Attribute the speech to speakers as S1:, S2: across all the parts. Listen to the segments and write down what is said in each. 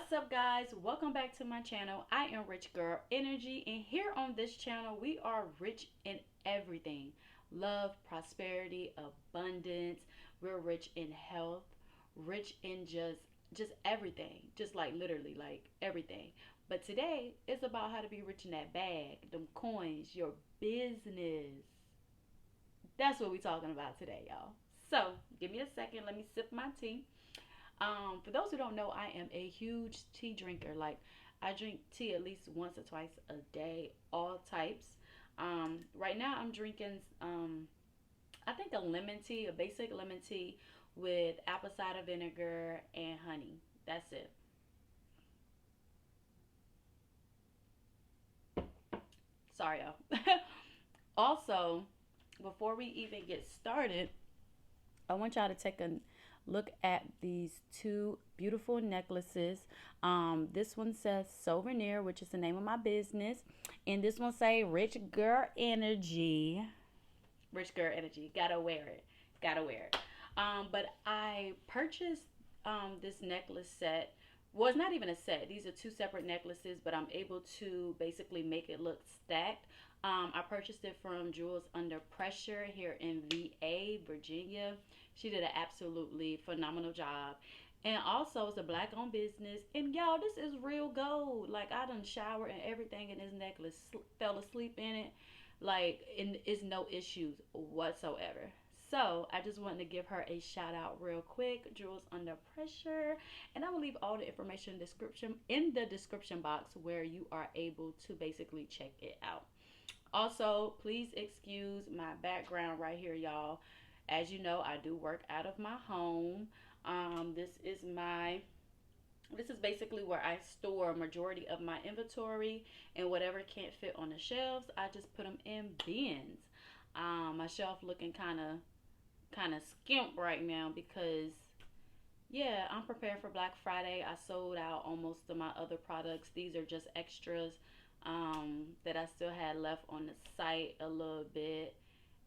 S1: What's up, guys? Welcome back to my channel. I am Rich Girl Energy, and here on this channel we are rich in everything: love, prosperity, abundance. We're rich in health, rich in just everything, just like literally like everything. But today it's about how to be rich in that bag, them coins, your business. That's what we're talking about today, y'all. So give me a second, let me sip my tea. For those who don't know, I am a huge tea drinker. Like, I drink tea at least once or twice a day, all types. Right now I'm drinking, I think a lemon tea, a basic lemon tea with apple cider vinegar and honey. That's it. Sorry, y'all. Also, before we even get started, I want y'all to take a look at these two beautiful necklaces. This one says Souvenir, which is the name of my business, and this one say Rich Girl Energy. Rich Girl Energy. Gotta wear it. Gotta wear it. But I purchased this necklace set. Well, it's not even a set. These are two separate necklaces, but I'm able to basically make it look stacked. I purchased it from Jewels Under Pressure here in VA, Virginia. She did an absolutely phenomenal job. And also, it's a black owned business. And y'all, this is real gold. Like, I done showered and everything in this necklace, fell asleep in it. Like, and it's no issues whatsoever. So, I just wanted to give her a shout out real quick. Jewels Under Pressure. And I will leave all the information in the description box where you are able to basically check it out. Also, please excuse my background right here, y'all. As you know, I do work out of my home. This is basically where I store a majority of my inventory, and whatever can't fit on the shelves, I just put them in bins. My shelf looking kind of skimp right now because yeah, I'm prepared for Black Friday. I sold out almost of my other products. These are just extras that I still had left on the site a little bit.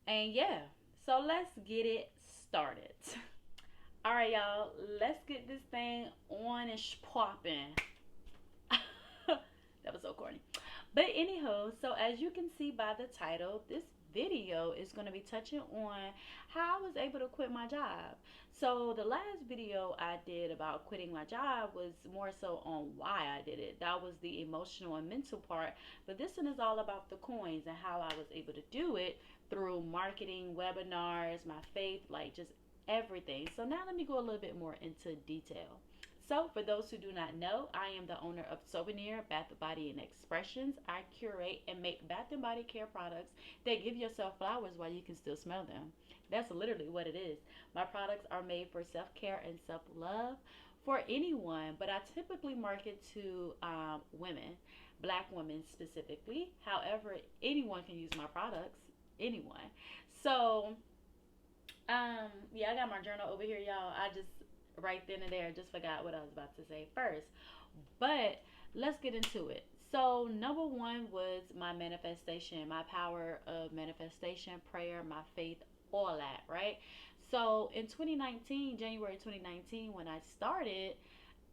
S1: And yeah, so let's get it started. All right, y'all, let's get this thing on and popping. That was so corny. But anyhow, so as you can see by the title, this video is going to be touching on how I was able to quit my job. So the last video I did about quitting my job was more so on why I did it. That was the emotional and mental part. But this one is all about the coins and how I was able to do it through marketing, webinars, my faith, like just everything. So now let me go a little bit more into detail. So, for those who do not know, I am the owner of Souvenir Bath, Body, and Expressions. I curate and make bath and body care products that give yourself flowers while you can still smell them. That's literally what it is. My products are made for self-care and self-love for anyone, but I typically market to women, black women specifically. However, anyone can use my products. Anyone. So, yeah, I got my journal over here, y'all. I just right then and there just forgot what I was about to say first. But let's get into it. So, number one was my manifestation, my power of manifestation, prayer, my faith, all that, right? So, in 2019, January 2019, when I started,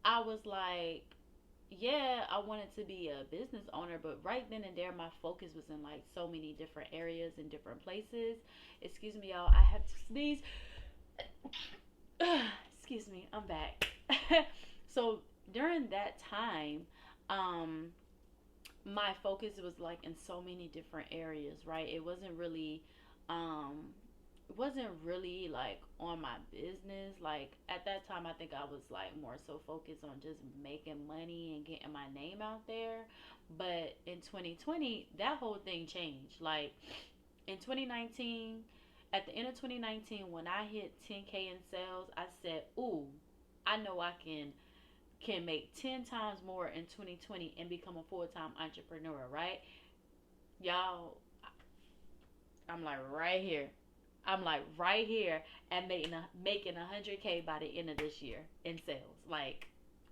S1: I was like, yeah, I wanted to be a business owner, but right then and there, my focus was in like so many different areas and different places. Excuse me, y'all, I have to sneeze. Excuse me, I'm back. So during that time, um, my focus was like in so many different areas, right? Um, it wasn't really like on my business. Like at that time, I think I was like more so focused on just making money and getting my name out there. But in 2020, that whole thing changed. Like in 2019, at the end of 2019, when I hit 10K in sales, I said, "Ooh, I know I can make 10 times more in 2020 and become a full-time entrepreneur," right? Y'all, I'm like right here. I'm like right here and making 100K by the end of this year in sales. Like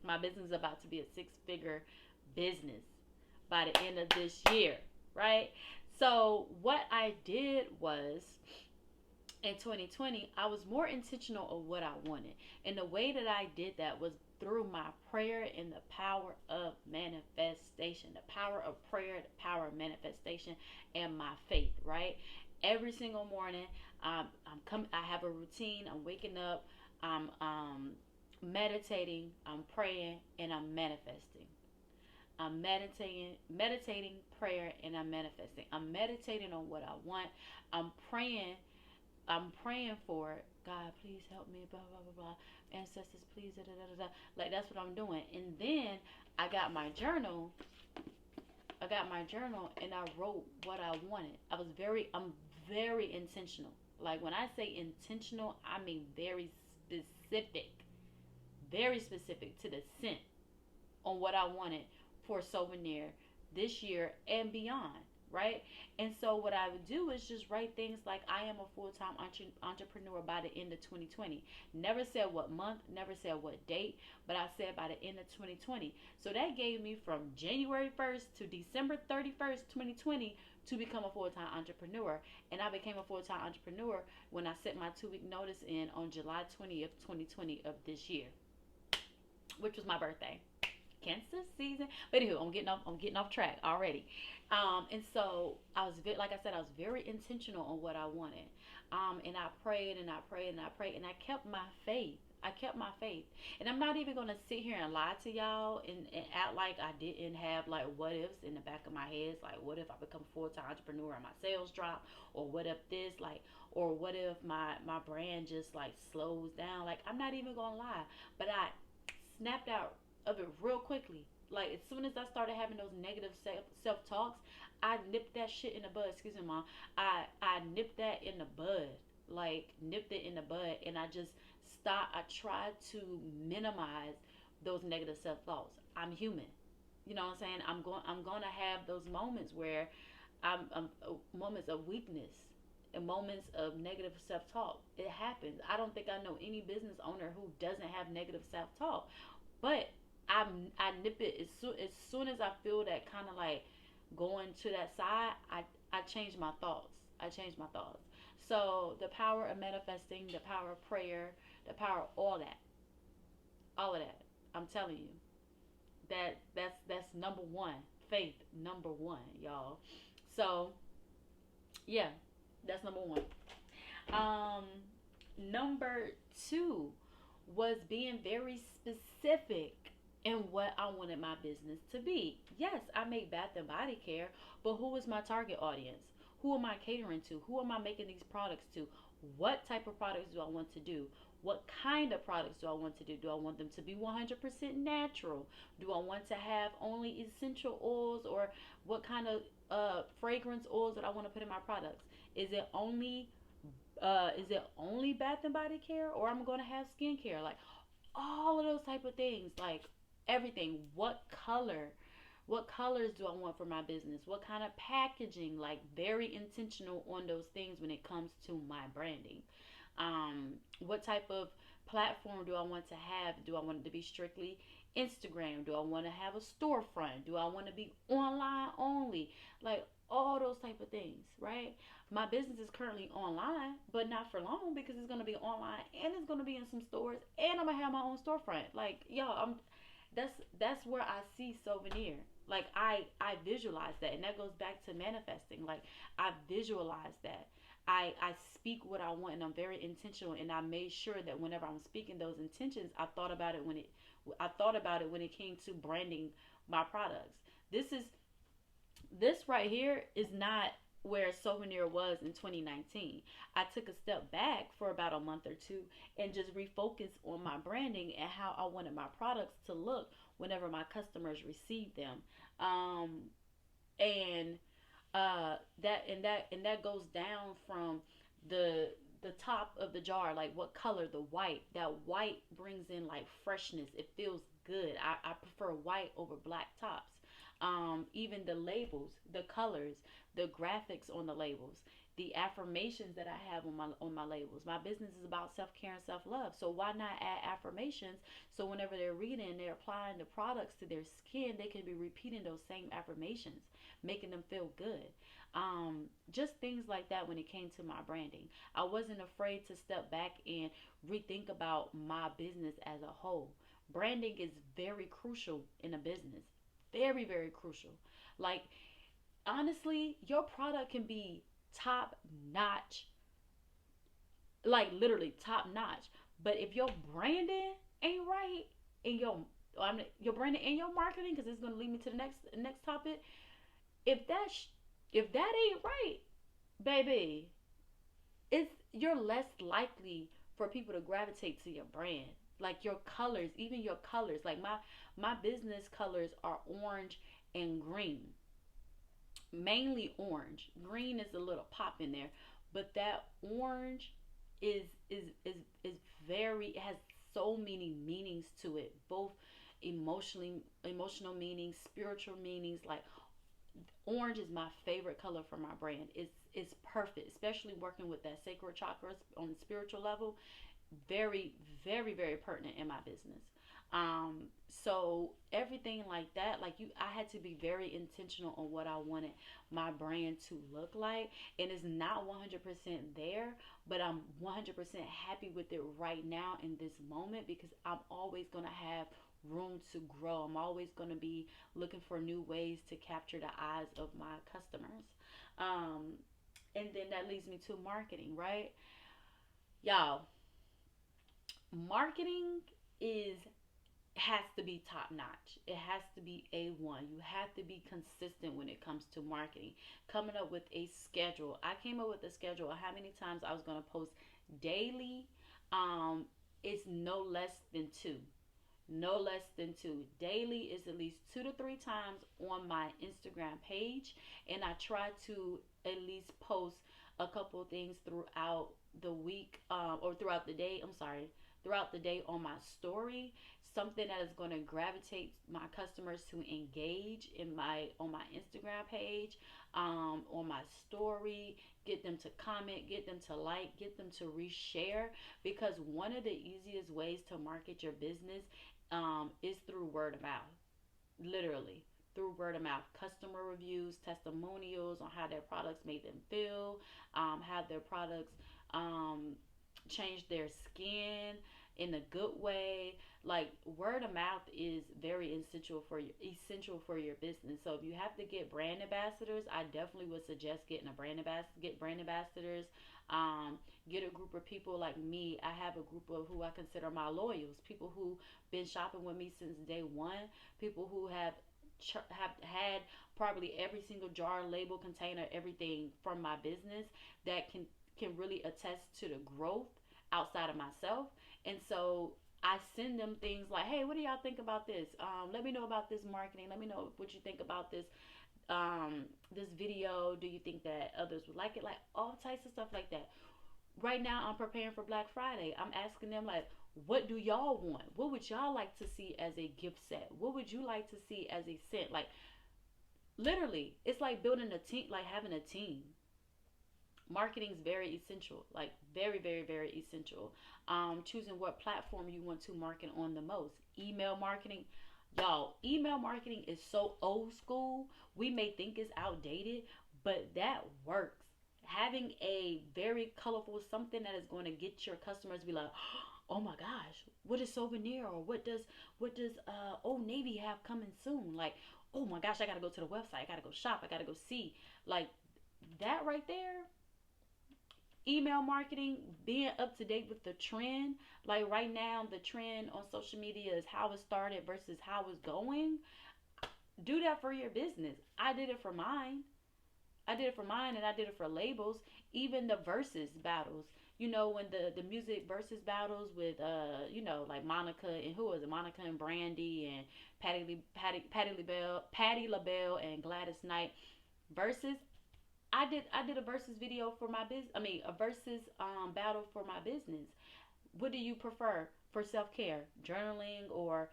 S1: my business is about to be a six-figure business by the end of this year, right? So what I did was in 2020, I was more intentional of what I wanted. And the way that I did that was through my prayer and the power of manifestation. The power of prayer, the power of manifestation, and my faith, right? Every single morning, I have a routine. I'm waking up, I'm meditating, I'm praying, and I'm manifesting. I'm meditating prayer, and I'm manifesting. I'm meditating on what I want. I'm praying. I'm praying for it. God, please help me. Blah blah blah blah. Ancestors, please. Da, da, da, da. Like that's what I'm doing. And then I got my journal. I got my journal, and I wrote what I wanted. I'm very intentional. Like when I say intentional, I mean specific, very specific to the scent on what I wanted for souvenir this year and beyond, right? And so what I would do is just write things like I am a full-time entrepreneur by the end of 2020. Never said what month, never said what date, but I said by the end of 2020. So that gave me from January 1st to December 31st, 2020 to become a full-time entrepreneur. And I became a full-time entrepreneur when I set my 2-week notice in on July 20th, 2020 of this year, which was my birthday. Cancer season. But anywho, I'm getting off track already. And so like I said, I was very intentional on what I wanted. And I prayed and I prayed and I prayed and I kept my faith. I kept my faith. And I'm not even gonna sit here and lie to y'all and act like I didn't have like what ifs in the back of my head. Like what if I become a full time entrepreneur and my sales drop? Or what if this like or what if my brand just like slows down? Like I'm not even gonna lie. But I snapped out of it real quickly. Like as soon as I started having those negative self talks, I nipped that shit in the bud. Excuse me, mom. I nipped that in the bud. Like nipped it in the bud, and I just stopped. I tried to minimize those negative self thoughts. I'm human. You know what I'm saying? I'm going to have those moments where I'm moments of weakness and moments of negative self talk. It happens. I don't think I know any business owner who doesn't have negative self talk, but I nip it as soon as I feel that kind of like going to that side. I change my thoughts. I change my thoughts. So the power of manifesting, the power of prayer, the power of all of that. I'm telling you that's number one. Faith number one, y'all. So yeah, that's number one. Um, Number two was being very specific in what I wanted my business to be. Yes, I make bath and body care, but who is my target audience? Who am I catering to? Who am I making these products to? What type of products do I want to do? What kind of products do I want to do? Do I want them to be 100% natural? Do I want to have only essential oils, or what kind of fragrance oils that I want to put in my products? Is it only bath and body care, or I'm going to have skincare? Like all of those type of things, like everything. What colors do I want for my business? What kind of packaging? Like very intentional on those things when it comes to my branding. What type of platform do I want to have? Do I want it to be strictly Instagram? Do I want to have a storefront? Do I want to be online only? Like all those type of things, right? My business is currently online, but not for long, because it's going to be online and it's going to be in some stores, and I'm going to have my own storefront. Like, y'all, that's where I see souvenir. Like I visualize that, and that goes back to manifesting. Like I visualize that. I speak what I want, and I'm very intentional, and I made sure that whenever I'm speaking those intentions, I thought about it when it came to branding my products. This is this right here is not where souvenir was in 2019. I took a step back for about a month or two and just refocused on my branding and how I wanted my products to look whenever my customers receive them. Um, and that goes down from the the top of the jar, like what color, the white. That white brings in like freshness. It feels good. I prefer white over black tops. Even the labels, the colors, the graphics on the labels, the affirmations that I have on my labels. My business is about self care and self love. So why not add affirmations, so whenever they're reading, they're applying the products to their skin, they can be repeating those same affirmations, making them feel good. Just things like that when it came to my branding. I wasn't afraid to step back and rethink about my business as a whole. Branding is very crucial in a business. Very, very crucial. Like, honestly, your product can be top notch, like literally top notch. But if your branding ain't right, and your branding and your marketing, because it's gonna lead me to the next topic. If that if that ain't right, baby, it's you're less likely for people to gravitate to your brand. Like your colors, even your colors. Like my business colors are orange and green, mainly orange. Green is a little pop in there, but that orange is is very, it has so many meanings to it, both emotional meanings, spiritual meanings. Like orange is my favorite color for my brand. It's perfect, especially working with that sacral chakras on the spiritual level. Very, very, very pertinent in my business. So everything like that, like I had to be very intentional on what I wanted my brand to look like, and it's not 100% there, but I'm 100% happy with it right now in this moment, because I'm always gonna have room to grow. I'm always gonna be looking for new ways to capture the eyes of my customers. Um, and then that leads me to marketing, right? Y'all, marketing is has to be top notch. It has to be A1. You have to be consistent when it comes to marketing. Coming up with a schedule. I came up with a schedule of how many times I was going to post daily. Um, it's no less than two. No less than two. Daily is at least 2 to 3 times on my Instagram page. And I try to at least post a couple things throughout the week, or throughout the day. I'm sorry, throughout the day on my story, something that is going to gravitate my customers to engage in my on my Instagram page, on my story, get them to comment, get them to like, get them to reshare. Because one of the easiest ways to market your business, is through word of mouth. Literally through word of mouth, customer reviews, testimonials on how their products made them feel, how their products um, changed their skin in a good way. Like word of mouth is very essential for your business. So if you have to get brand ambassadors, I definitely would suggest getting a get brand ambassadors. Um, get a group of people like me. I have a group of who I consider my loyals, people who been shopping with me since day one, people who have had probably every single jar, label, container, everything from my business, that can really attest to the growth outside of myself. And so I send them things like, hey, what do y'all think about this? Let me know about this marketing. Let me know what you think about this video. Do you think that others would like it? Like all types of stuff like that. Right now, I'm preparing for Black Friday. I'm asking them like, what do y'all want? What would y'all like to see as a gift set? What would you like to see as a scent? Like literally, it's like building a team, like having a team. Marketing is very essential, like very, very, very essential. Choosing what platform you want to market on the most. Email marketing, y'all. Email marketing is so old school. We may think it's outdated, but that works. Having a very colorful something that is going to get your customers to be like, oh my gosh, what is souvenir, or what does Old Navy have coming soon? Like, oh my gosh, I gotta go to the website. I gotta go shop. I gotta go see. Like that right there, email marketing, being up to date with the trend. Like right now, the trend on social media is how it started versus how it's going. Do that for your business. I did it for mine. I did it for mine, and I did it for labels. Even the versus battles. You know, when the music versus battles with like Monica and who was it? Monica and Brandy and Patty LaBelle and Gladys Knight versus. I did a versus video for my business. I mean, a versus battle for my business. What do you prefer for self care? Journaling or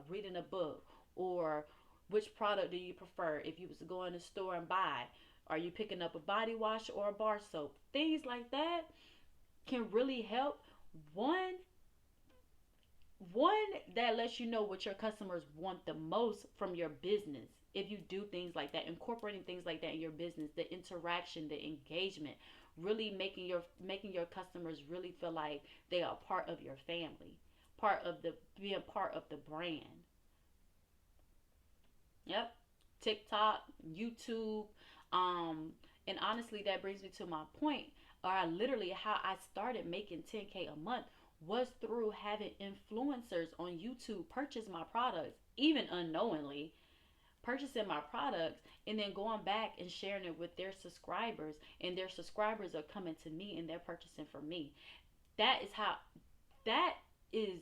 S1: reading a book, or which product do you prefer? If you was to go in the store and buy, are you picking up a body wash or a bar soap? Things like that can really help. One one that lets you know what your customers want the most from your business. If you do things like that, incorporating things like that in your business, the interaction, the engagement, really making your customers really feel like they are part of your family. being part of the brand. Yep. TikTok, YouTube, um, and honestly, that brings me to my point. Or I literally how I started making 10K a month was through having influencers on YouTube purchase my products, even unknowingly purchasing my products, and then going back and sharing it with their subscribers, and their subscribers are coming to me and they're purchasing from me. That is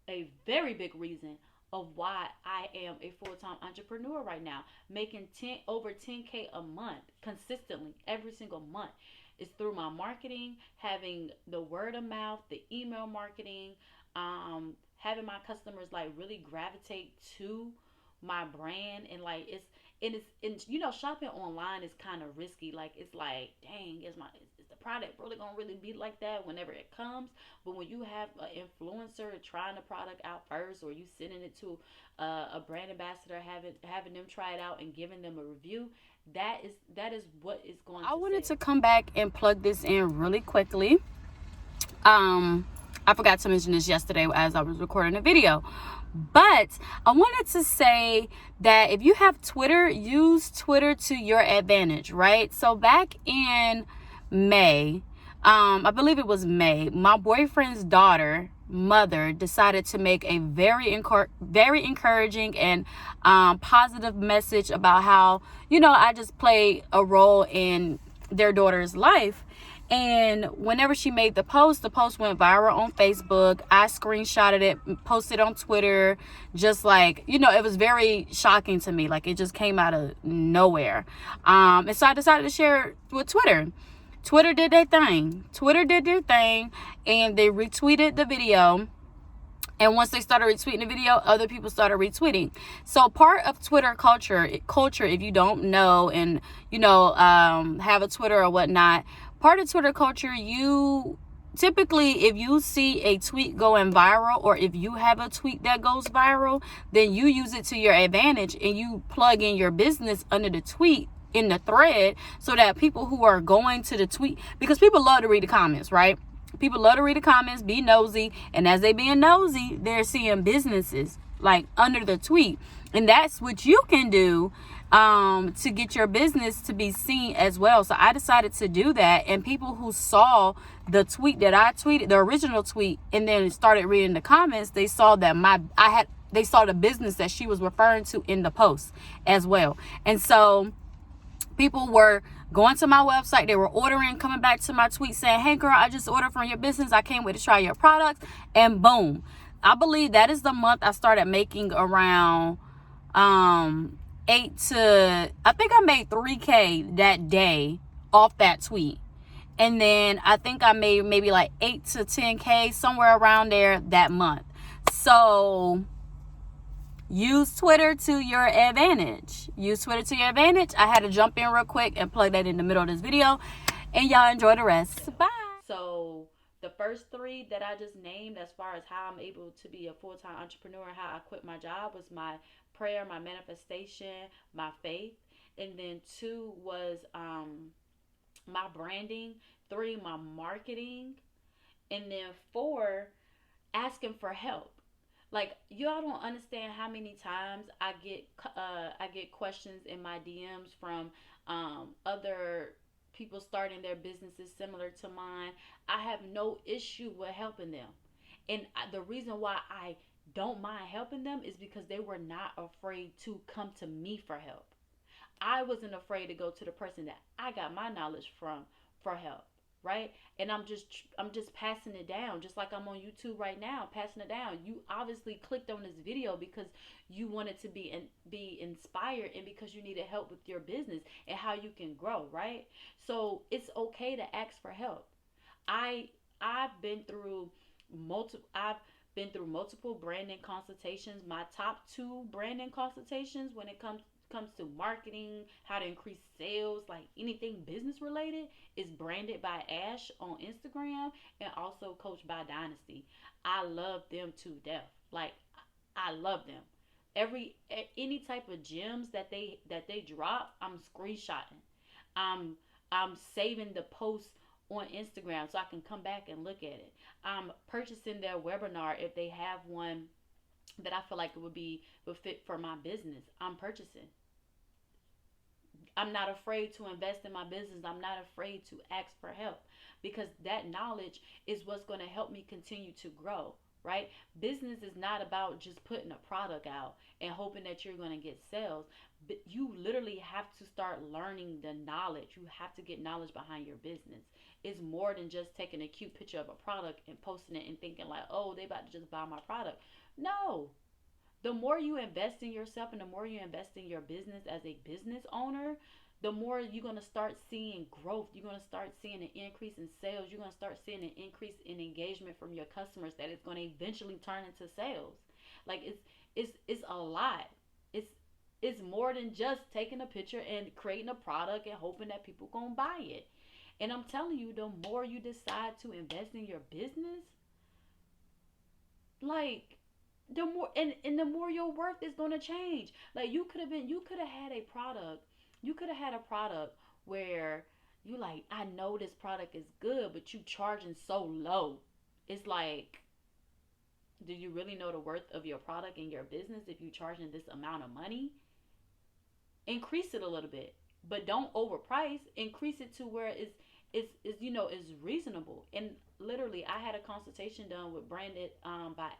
S1: a very big reason of why I am a full-time entrepreneur right now, making over 10K a month consistently every single month. It's through my marketing, having the word of mouth, the email marketing, having my customers like really gravitate to my brand, and like and shopping online is kind of risky. Like it's like, dang, is the product really gonna really be like that whenever it comes? But when you have an influencer trying the product out first, or you sending it to a brand ambassador, having them try it out and giving them a review, that is what is going to. I wanted to come back and plug this in really quickly. I forgot to mention this yesterday as I was recording a video, but I wanted to say that if you have Twitter, use Twitter to your advantage, right? So back in May, I believe it was May, my boyfriend's mother decided to make a very encouraging and positive message about how, I just play a role in their daughter's life. And whenever she made the post went viral on Facebook. I screenshotted it, posted on Twitter, just like, it was very shocking to me. Like, it just came out of nowhere. And so I decided to share it with Twitter. Twitter did their thing, and they retweeted the video. And once they started retweeting the video, other people started retweeting. So part of Twitter culture, if you don't know and, have a Twitter or whatnot, part of Twitter culture, you typically, if you see a tweet going viral, or if you have a tweet that goes viral, then you use it to your advantage and you plug in your business under the tweet in the thread, so that people who are going to the tweet, because people love to read the comments, right? People love to read the comments, be nosy, and as they being nosy, they're seeing businesses like under the tweet. And that's what you can do to get your business to be seen as well. So I decided to do that, and people who saw the tweet that I tweeted, the original tweet, and then started reading the comments, they saw that they saw the business that she was referring to in the post as well. And so people were going to my website, they were ordering, coming back to my tweet saying, hey girl, I just ordered from your business, I can't wait to try your products. And boom, I believe that is the month I started making around I think I made 3K that day off that tweet. And then I think I made maybe like 8 to 10K, somewhere around there, that month. So use Twitter to your advantage. I had to jump in real quick and plug that in the middle of this video. And y'all enjoy the rest. Bye. So the first 3 that I just named, as far as how I'm able to be a full-time entrepreneur, how I quit my job, was my prayer, my manifestation, my faith. And then 2 was my branding. 3, my marketing. And then 4, asking for help. Like, y'all don't understand how many times I get questions in my DMs from other people starting their businesses similar to mine. I have no issue with helping them, and the reason why I don't mind helping them is because they were not afraid to come to me for help. I wasn't afraid to go to the person that I got my knowledge from for help, right? And I'm just passing it down, just like I'm on YouTube right now, passing it down. You obviously clicked on this video because you wanted to be inspired, and because you needed help with your business and how you can grow, right? So it's okay to ask for help. I've been through multiple branding consultations. My top 2 branding consultations when it comes to marketing, how to increase sales, like anything business related, is Branded by Ash on Instagram, and also coached by Dinasty. I love them to death. Like, I love them. Any type of gems that they drop, I'm screenshotting. I'm saving the post on Instagram so I can come back and look at it. I'm purchasing their webinar if they have one that I feel like it would fit for my business. I'm purchasing. I'm not afraid to invest in my business. I'm not afraid to ask for help because that knowledge is what's going to help me continue to grow, right? Business is not about just putting a product out and hoping that you're going to get sales. But you literally have to start learning the knowledge. You have to get knowledge behind your business. It's more than just taking a cute picture of a product and posting it and thinking like, oh, they about to just buy my product. No, the more you invest in yourself and the more you invest in your business as a business owner, the more you're going to start seeing growth. You're going to start seeing an increase in sales. You're going to start seeing an increase in engagement from your customers that is going to eventually turn into sales. Like it's a lot. It's it's more than just taking a picture and creating a product and hoping that people going to buy it. And I'm telling you, the more you decide to invest in your business, like the more and the more your worth is going to change. Like you could have had a product, you could have had a product where you like, I know this product is good, but you charging so low. It's like, do you really know the worth of your product and your business if you charging this amount of money? Increase it a little bit, but don't overprice. Increase it to where it's reasonable. And literally, I had a consultation done with Branded by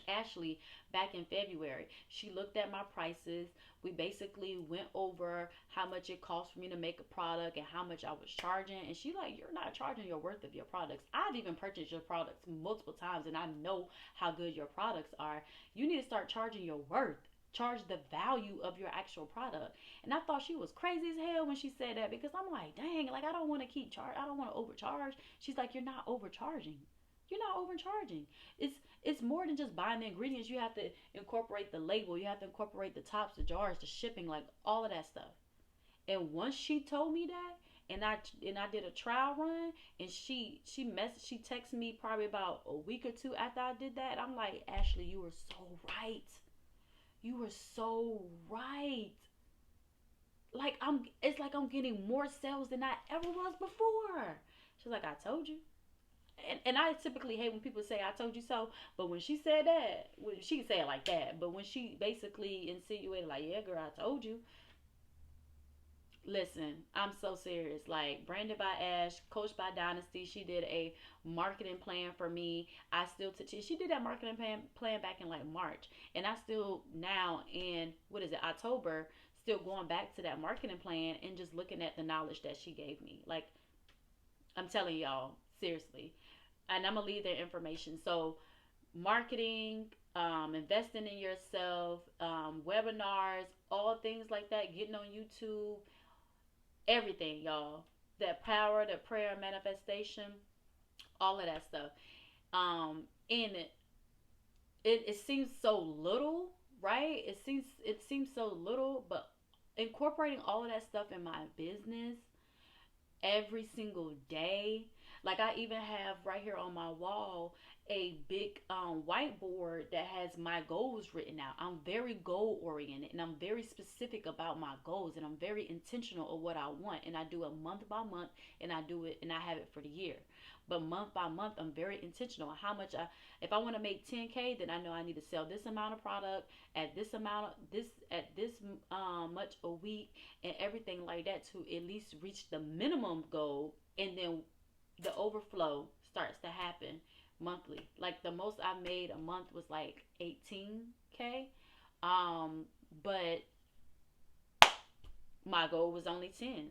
S1: Ashley back in February. She looked at my prices. We basically went over how much it cost for me to make a product and how much I was charging. And she like, you're not charging your worth of your products. I've even purchased your products multiple times and I know how good your products are. You need to start charging your worth. Charge the value of your actual product. And I thought she was crazy as hell when she said that because I'm like, dang, like I don't want to keep charge. I don't want to overcharge. She's like, you're not overcharging. You're not overcharging. It's more than just buying the ingredients. You have to incorporate the label. You have to incorporate the tops, the jars, the shipping, like all of that stuff. And once she told me that, and I did a trial run, and she texted me probably about a week or two after I did that. I'm like, Ashley, you were so right. You were so right. It's like I'm getting more sales than I ever was before. She's like, I told you. And I typically hate when people say I told you so, but when she said that, well, she can say it like that, but when she basically insinuated like, yeah girl, I told you. Listen, I'm so serious. Like, branded by Ash, coached by Dinasty, she did a marketing plan for me. I still she did that marketing plan back in like March, and I still now in what is it, October, still going back to that marketing plan and just looking at the knowledge that she gave me. Like, I'm telling y'all, seriously. And I'm gonna leave their information. So, marketing, investing in yourself, webinars, all things like that, getting on YouTube, everything, y'all. That power, that prayer, manifestation, all of that stuff. And it seems so little, right? It seems so little, but incorporating all of that stuff in my business every single day. Like, I even have right here on my wall a big whiteboard that has my goals written out. I'm very goal oriented and I'm very specific about my goals and I'm very intentional of what I want, and I do it month by month, and I do it and I have it for the year. But month by month, I'm very intentional on how much if I want to make 10K, then I know I need to sell this amount of product at this amount, at this much a week, and everything like that to at least reach the minimum goal, and then the overflow starts to happen monthly. Like, the most I made a month was like 18K. But my goal was only 10.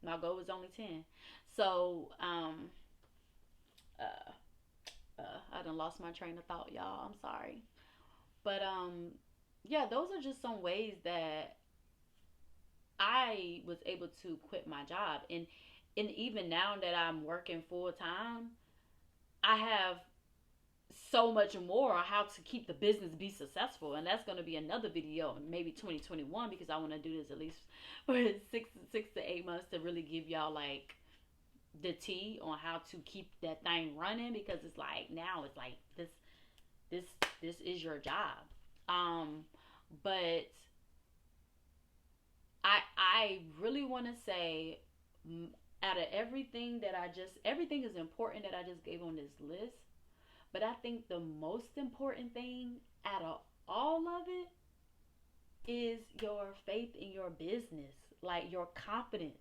S1: My goal was only 10. So, uh, I done lost my train of thought, y'all. I'm sorry. But, yeah, those are just some ways that I was able to quit my job. And even now that I'm working full time, I have so much more on how to keep the business be successful, and that's going to be another video in maybe 2021, because I want to do this at least for 6 to 8 months to really give y'all like the tea on how to keep that thing running, because it's like now it's like this this is your job. But I really want to say Out of everything that everything is important that I just gave on this list, but I think the most important thing out of all of it is your faith in your business, like your confidence,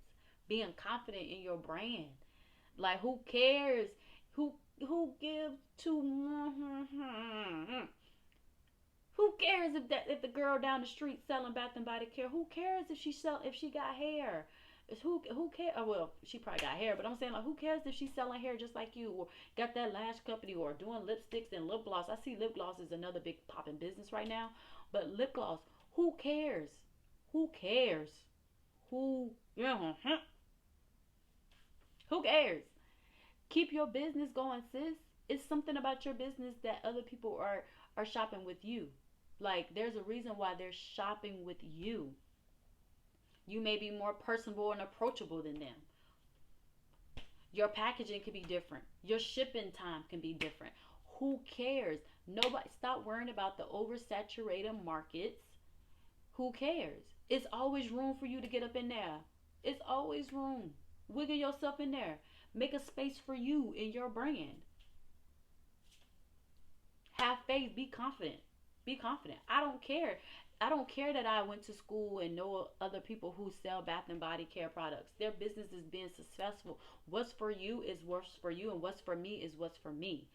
S1: being confident in your brand. Like who cares? Who who gives to who cares if the girl down the street selling Bath and Body Care? Who cares if she got hair? It's who cares? Oh, well, she probably got hair, but I'm saying like who cares if she's selling hair just like you, or got that lash company, or doing lipsticks and lip gloss. I see lip gloss is another big popping business right now, but lip gloss, who cares? Who cares? Who yeah? Who cares? Keep your business going, sis. It's something about your business that other people are shopping with you. Like there's a reason why they're shopping with you. You may be more personable and approachable than them. Your packaging can be different. Your shipping time can be different. Who cares? Nobody, stop worrying about the oversaturated markets. Who cares? It's always room for you to get up in there. It's always room. Wiggle yourself in there. Make a space for you in your brand. Have faith. Be confident. Be confident. I don't care. I don't care that I went to school and know other people who sell Bath and Body Care products. Their business is being successful. What's for you is what's for you, and what's for me is what's for me.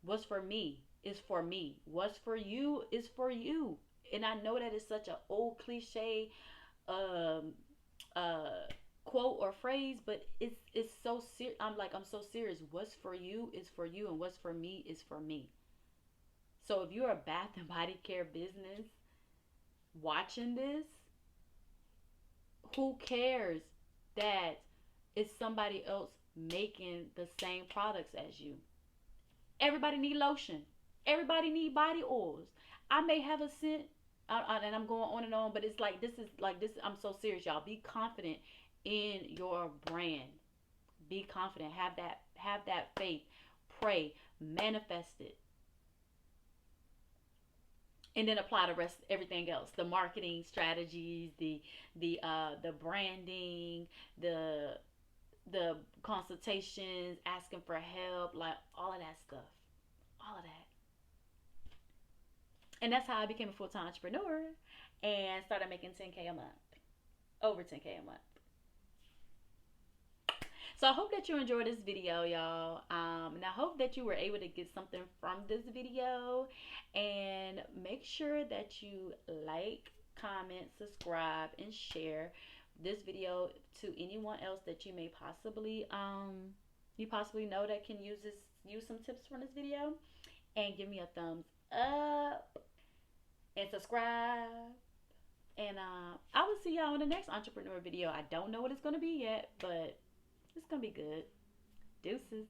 S1: What's for me is for me. What's for you is for you. And I know that it's such an old cliche um, uh, quote or phrase, but it's so serious. I'm so serious. What's for you is for you, and what's for me is for me. So if you're a Bath and Body Care business watching this, who cares that it's somebody else making the same products as you? Everybody need lotion. Everybody need body oils. I may have a scent, and I'm going on and on, but it's like this is like this. I'm so serious, y'all. Be confident in your brand. Be confident. Have that faith. Pray. Manifest it. And then apply the rest, everything else, the marketing strategies, the branding, the the consultations, asking for help, like all of that stuff, all of that. And that's how I became a full-time entrepreneur and started making 10K a month, over 10K a month. So I hope that you enjoyed this video, y'all. And I hope that you were able to get something from this video. And make sure that you like, comment, subscribe, and share this video to anyone else that you possibly know that can use some tips from this video. And give me a thumbs up and subscribe. And I will see y'all in the next entrepreneur video. I don't know what it's gonna be yet, but it's gonna be good. Deuces.